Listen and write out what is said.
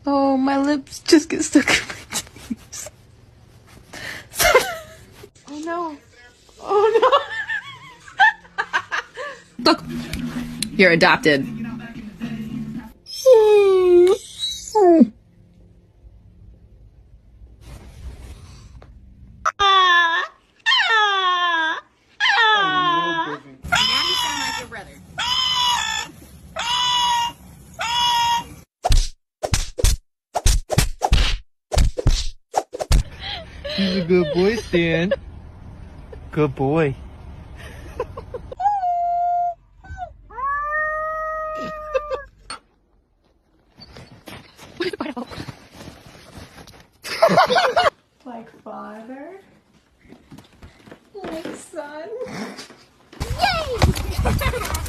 Oh, my lips just get stuck in my teeth. Oh no. Oh no. Look, you're adopted. He's a good boy, Stan. Good boy. Like father, like son. Yay!